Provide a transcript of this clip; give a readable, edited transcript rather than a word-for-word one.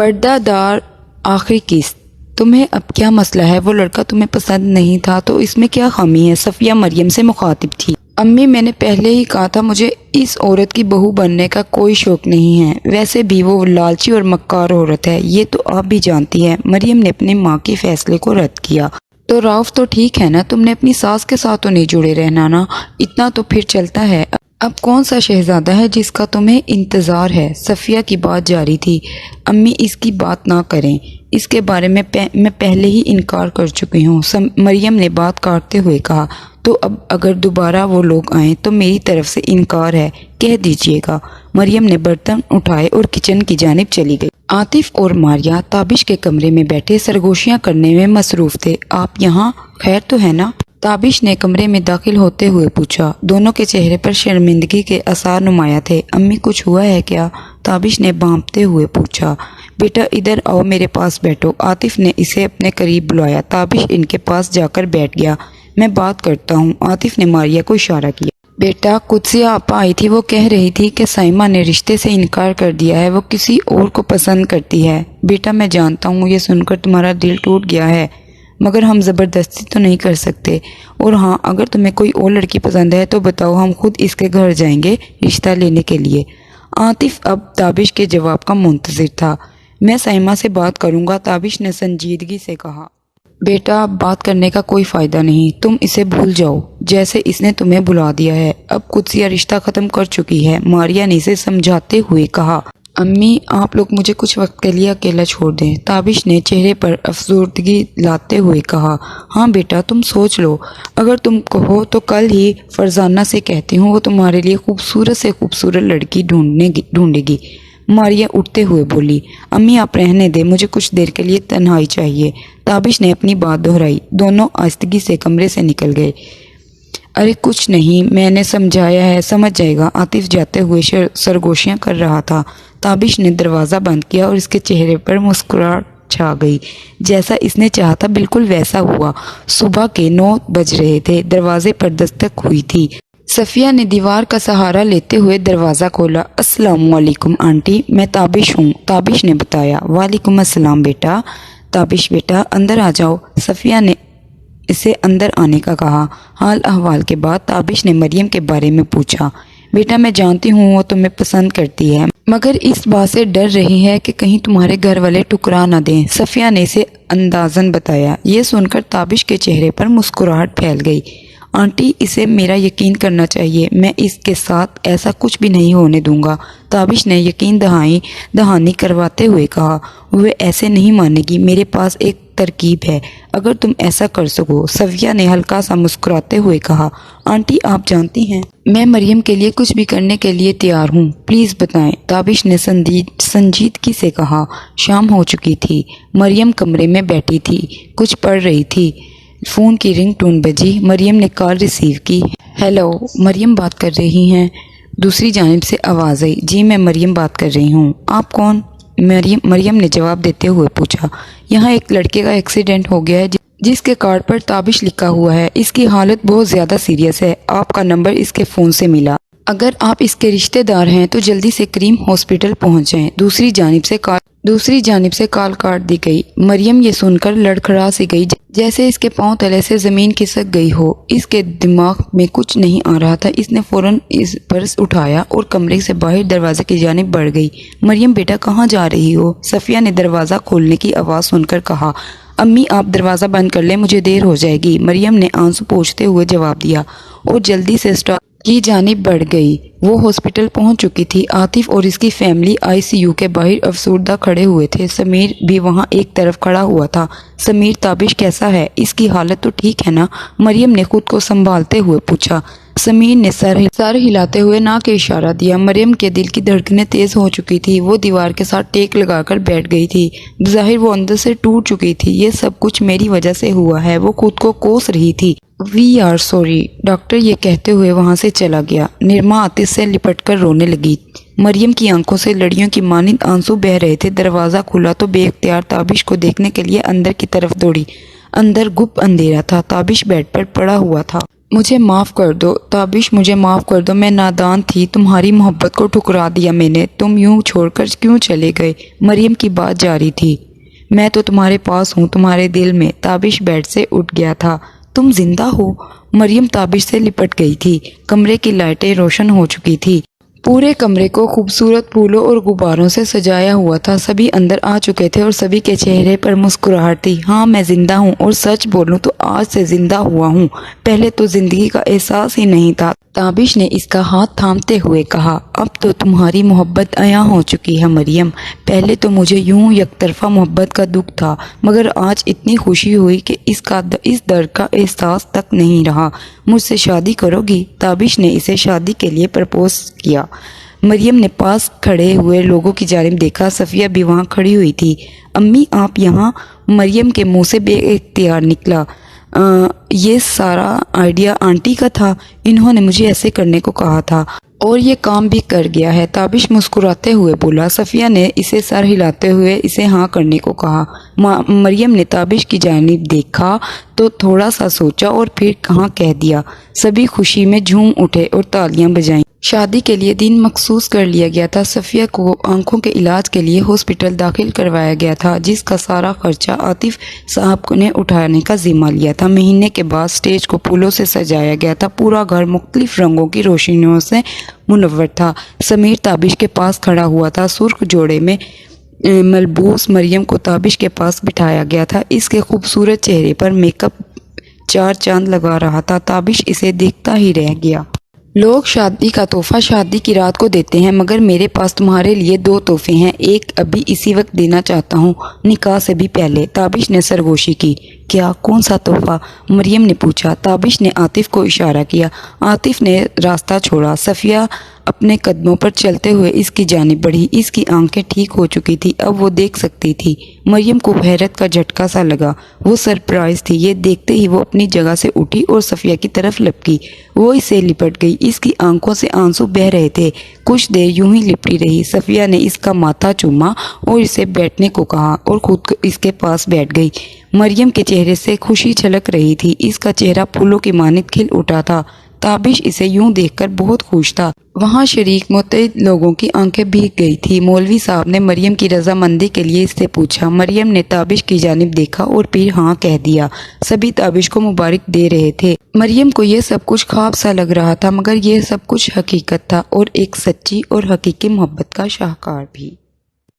پردہ دار آخری قسط۔ تمہیں اب کیا مسئلہ ہے؟ وہ لڑکا تمہیں پسند نہیں تھا تو اس میں کیا خامی ہے؟ صفیہ مریم سے مخاطب تھی۔ امی میں نے پہلے ہی کہا تھا مجھے اس عورت کی بہو بننے کا کوئی شوق نہیں ہے، ویسے بھی وہ لالچی اور مکار عورت ہے، یہ تو آپ بھی جانتی ہے۔ مریم نے اپنی ماں کے فیصلے کو رد کیا۔ تو رعوف تو ٹھیک ہے نا، تم نے اپنی ساس کے ساتھ تو نہیں جڑے رہنا نا، اتنا تو پھر چلتا ہے۔ اب کون سا شہزادہ ہے جس کا تمہیں انتظار ہے؟ صفیہ کی بات جاری تھی۔ امی اس کی بات نہ کریں، اس کے بارے میں پہلے ہی انکار کر چکی ہوں، مریم نے بات کاٹتے ہوئے کہا۔ تو اب اگر دوبارہ وہ لوگ آئیں تو میری طرف سے انکار ہے، کہہ دیجیے گا۔ مریم نے برتن اٹھائے اور کچن کی جانب چلی گئی۔ عاطف اور ماریہ تابش کے کمرے میں بیٹھے سرگوشیاں کرنے میں مصروف تھے۔ آپ یہاں خیر تو ہے نا؟ تابش نے کمرے میں داخل ہوتے ہوئے پوچھا۔ دونوں کے چہرے پر شرمندگی کے آثار نمایاں تھے۔ امی کچھ ہوا ہے کیا؟ تابش نے بھانپتے ہوئے پوچھا۔ بیٹا ادھر آؤ، میرے پاس بیٹھو۔ عاطف نے اسے اپنے قریب بلایا۔ تابش ان کے پاس جا کر بیٹھ گیا۔ میں بات کرتا ہوں، عاطف نے ماریہ کو اشارہ کیا۔ بیٹا قدسیہ آپا آئی تھی، وہ کہہ رہی تھی کہ سائمہ نے رشتے سے انکار کر دیا ہے، وہ کسی اور کو پسند کرتی ہے۔ بیٹا میں جانتا ہوں یہ سن کر تمہارا دل ٹوٹ گیا ہے، مگر ہم زبردستی تو نہیں کر سکتے، اور ہاں اگر تمہیں کوئی اور لڑکی پسند ہے تو بتاؤ، ہم خود اس کے گھر جائیں گے رشتہ لینے کے لیے۔ عاطف اب تابش کے جواب کا منتظر تھا۔ میں سائمہ سے بات کروں گا، تابش نے سنجیدگی سے کہا۔ بیٹا بات کرنے کا کوئی فائدہ نہیں، تم اسے بھول جاؤ جیسے اس نے تمہیں بھلا دیا ہے۔ اب قدسیہ رشتہ ختم کر چکی ہے، ماریہ نے اسے سمجھاتے ہوئے کہا۔ امی آپ لوگ مجھے کچھ وقت کے لیے اکیلا چھوڑ دیں، تابش نے چہرے پر افسردگی لاتے ہوئے کہا۔ ہاں بیٹا تم سوچ لو، اگر تم کہو تو کل ہی فرزانہ سے کہتی ہوں، وہ تمہارے لیے خوبصورت سے خوبصورت لڑکی ڈھونڈے گی۔ ماریہ اٹھتے ہوئے بولی۔ امی آپ رہنے دیں، مجھے کچھ دیر کے لیے تنہائی چاہیے۔ تابش نے اپنی بات دہرائی۔ دونوں آہستگی سے کمرے سے نکل گئے۔ ارے کچھ نہیں، میں نے سمجھایا ہے، سمجھ جائے گا۔ عاطف جاتے ہوئے سرگوشیاں کر رہا تھا۔ تابش نے دروازہ بند کیا اور اس کے چہرے پر مسکراہٹ چھا گئی۔ جیسا اس نے چاہا تھا بالکل ویسا ہوا۔ صبح کے 9 بج رہے تھے۔ دروازے پر دستک ہوئی تھی۔ صفیہ نے دیوار کا سہارا لیتے ہوئے دروازہ کھولا۔ السلام علیکم آنٹی، میں تابش ہوں، تابش نے بتایا۔ وعلیکم السلام بیٹا۔ تابش بیٹا اندر آ جاؤ، صفیہ نے اسے اندر آنے کا کہا۔ حال احوال کے بعد تابش نے مریم کے بارے میں پوچھا۔ بیٹا میں جانتی ہوں وہ تمہیں پسند کرتی ہے، مگر اس بات سے ڈر رہی ہے کہ کہیں تمہارے گھر والے ٹکرا نہ دیں، صفیہ نے اسے اندازاً بتایا۔ یہ سن کر تابش کے چہرے پر مسکراہٹ پھیل گئی۔ آنٹی اسے میرا یقین کرنا چاہیے، میں اس کے ساتھ ایسا کچھ بھی نہیں ہونے دوں گا، تابش نے یقین دہانی کرواتے ہوئے کہا۔ وہ ایسے نہیں مانے گی، میرے پاس ایک ترکیب ہے، اگر تم ایسا کر سکو، صفیہ نے ہلکا سا مسکراتے ہوئے کہا۔ آنٹی آپ جانتی ہیں میں مریم کے لیے کچھ بھی کرنے کے لیے تیار ہوں، پلیز بتائیں، تابش نے سنجیدگی سے کہا۔ شام ہو چکی تھی۔ مریم کمرے میں بیٹھی تھی، کچھ پڑھ رہی تھی۔ فون کی رنگ ٹون بجی۔ مریم نے کال ریسیو کی۔ ہیلو، مریم بات کر رہی ہیں؟ دوسری جانب سے آواز آئی۔ جی میں مریم بات کر رہی ہوں، آپ کون؟ مریم نے جواب دیتے ہوئے پوچھا۔ یہاں ایک لڑکے کا ایکسیڈنٹ ہو گیا ہے جس کے کارڈ پر تابش لکھا ہوا ہے، اس کی حالت بہت زیادہ سیریس ہے، آپ کا نمبر اس کے فون سے ملا، اگر آپ اس کے رشتہ دار ہیں تو جلدی سے کریم ہاسپٹل پہنچ جائیں۔ دوسری جانب سے کال کاٹ دی گئی۔ مریم یہ سن کر لڑکھڑا سی گئی، جیسے اس کے پاؤں تلے سے زمین کھسک گئی ہو۔ اس کے دماغ میں کچھ نہیں آ رہا تھا۔ اس نے فوراً اس پرس اٹھایا اور کمرے سے باہر دروازے کی جانب بڑھ گئی۔ مریم بیٹا کہاں جا رہی ہو؟ صفیہ نے دروازہ کھولنے کی آواز سن کر کہا۔ امی آپ دروازہ بند کر لیں، مجھے دیر ہو جائے گی، مریم نے آنسو پوچھتے ہوئے جواب دیا اور جلدی سے اسٹاف کی جانب بڑھ گئی۔ وہ ہاسپٹل پہنچ چکی تھی۔ عاطف اور اس کی فیملی ICU کے باہر افسردہ کھڑے ہوئے تھے۔ سمیر بھی وہاں ایک طرف کھڑا ہوا تھا۔ سمیر تابش کیسا ہے؟ اس کی حالت تو ٹھیک ہے نا؟ مریم نے خود کو سنبھالتے ہوئے پوچھا۔ سمیر نے سر ہلاتے ہوئے نہ کے اشارہ دیا۔ مریم کے دل کی دھڑکنیں تیز ہو چکی تھی، وہ دیوار کے ساتھ ٹیک لگا کر بیٹھ گئی تھی۔ بظاہر وہ اندر سے ٹوٹ چکی تھی۔ یہ سب کچھ میری وجہ سے ہوا ہے، وہ خود کو کوس رہی تھی۔ وی آر سوری، ڈاکٹر یہ کہتے ہوئے وہاں سے چلا گیا۔ نرما عاطف سے لپٹ کر رونے لگی۔ مریم کی آنکھوں سے لڑیوں کی مانند آنسو بہہ رہے تھے۔ دروازہ کھلا تو بے اختیار تابش کو دیکھنے کے لیے اندر کی طرف دوڑی۔ اندر گپ اندھیرا تھا۔ تابش بیڈ پر پڑا ہوا تھا۔ مجھے معاف کر دو تابش، مجھے معاف کر دو، میں نادان تھی، تمہاری محبت کو ٹھکرا دیا میں نے، تم یوں چھوڑ کر کیوں چلے گئے؟ مریم کی بات جاری تھی۔ میں تو تمہارے پاس ہوں، تمہارے دل میں۔ تابش بیڈ سے اٹھ گیا تھا۔ تم زندہ ہو؟ مریم تابش سے لپٹ گئی تھی۔ کمرے کی لائٹیں روشن ہو چکی تھی۔ پورے کمرے کو خوبصورت پھولوں اور غباروں سے سجایا ہوا تھا۔ سبھی اندر آ چکے تھے اور سبھی کے چہرے پر مسکراہٹ تھی۔ ہاں میں زندہ ہوں، اور سچ بولوں تو آج سے زندہ ہوا ہوں، پہلے تو زندگی کا احساس ہی نہیں تھا۔ تابش نے اس کا ہاتھ تھامتے ہوئے کہا، اب تو تمہاری محبت عیاں ہو چکی ہے مریم، پہلے تو مجھے یوں یک طرفہ محبت کا دکھ تھا، مگر آج اتنی خوشی ہوئی کہ اس درد کا احساس تک نہیں رہا۔ مجھ سے شادی کرو گی؟ تابش نے اسے شادی کے لیے پرپوز کیا۔ مریم نے پاس کھڑے ہوئے لوگوں کی جانب دیکھا۔ صفیہ بھی وہاں کھڑی ہوئی تھی۔ امی آپ یہاں؟ مریم کے منہ سے بے اختیار نکلا، یہ سارا آئیڈیا آنٹی کا تھا، انہوں نے مجھے ایسے کرنے کو کہا تھا اور یہ کام بھی کر گیا ہے۔ تابش مسکراتے ہوئے بولا۔ صفیہ نے اسے سر ہلاتے ہوئے اسے ہاں کرنے کو کہا۔ مریم نے تابش کی جانب دیکھا تو تھوڑا سا سوچا اور پھر ہاں کہہ دیا۔ سبھی خوشی میں جھوم اٹھے اور تالیاں بجائیں۔ شادی کے لیے دن مخصوص کر لیا گیا تھا۔ صفیہ کو آنکھوں کے علاج کے لیے ہاسپٹل داخل کروایا گیا تھا، جس کا سارا خرچہ عاطف صاحب نے اٹھانے کا ذمہ لیا تھا۔ مہینے کے بعد سٹیج کو پھولوں سے سجایا گیا تھا۔ پورا گھر مختلف رنگوں کی روشنیوں سے منور تھا۔ سمیر تابش کے پاس کھڑا ہوا تھا۔ سرخ جوڑے میں ملبوس مریم کو تابش کے پاس بٹھایا گیا تھا۔ اس کے خوبصورت چہرے پر میک اپ چار چاند لگا رہا تھا۔ تابش اسے دیکھتا ہی رہ گیا۔ لوگ شادی کا تحفہ شادی کی رات کو دیتے ہیں، مگر میرے پاس تمہارے لیے 2 تحفے ہیں، ایک ابھی اسی وقت دینا چاہتا ہوں، نکاح سے بھی پہلے۔ تابش نے سرگوشی کی۔ کیا؟ کون سا تحفہ؟ مریم نے پوچھا۔ تابش نے عاطف کو اشارہ کیا۔ عاطف نے راستہ چھوڑا۔ صفیہ اپنے قدموں پر چلتے ہوئے اس کی جانب بڑھی۔ اس کی آنکھیں ٹھیک ہو چکی تھی، اب وہ دیکھ سکتی تھی۔ مریم کو حیرت کا جھٹکا سا لگا، وہ سرپرائز تھی۔ یہ دیکھتے ہی وہ اپنی جگہ سے اٹھی اور صفیہ کی طرف لپکی۔ وہ اسے لپٹ گئی۔ اس کی آنکھوں سے آنسو بہہ رہے تھے۔ کچھ دیر یوں ہی لپٹی رہی۔ صفیہ نے اس کا ماتھا چوما اور اسے بیٹھنے کو کہا اور خود اس کے پاس بیٹھ گئی۔ مریم کے چہرے سے خوشی چھلک رہی تھی۔ اس کا چہرہ پھولوں کی مانند کھل اٹھا تھا۔ تابش اسے یوں دیکھ کر بہت خوش تھا۔ وہاں شریک متعدد لوگوں کی آنکھیں بھیگ گئی تھی۔ مولوی صاحب نے مریم کی رضامندی کے لیے اس سے پوچھا۔ مریم نے تابش کی جانب دیکھا اور پھر ہاں کہہ دیا۔ سبھی تابش کو مبارک دے رہے تھے۔ مریم کو یہ سب کچھ خواب سا لگ رہا تھا، مگر یہ سب کچھ حقیقت تھا، اور ایک سچی اور حقیقی محبت کا شاہکار بھی۔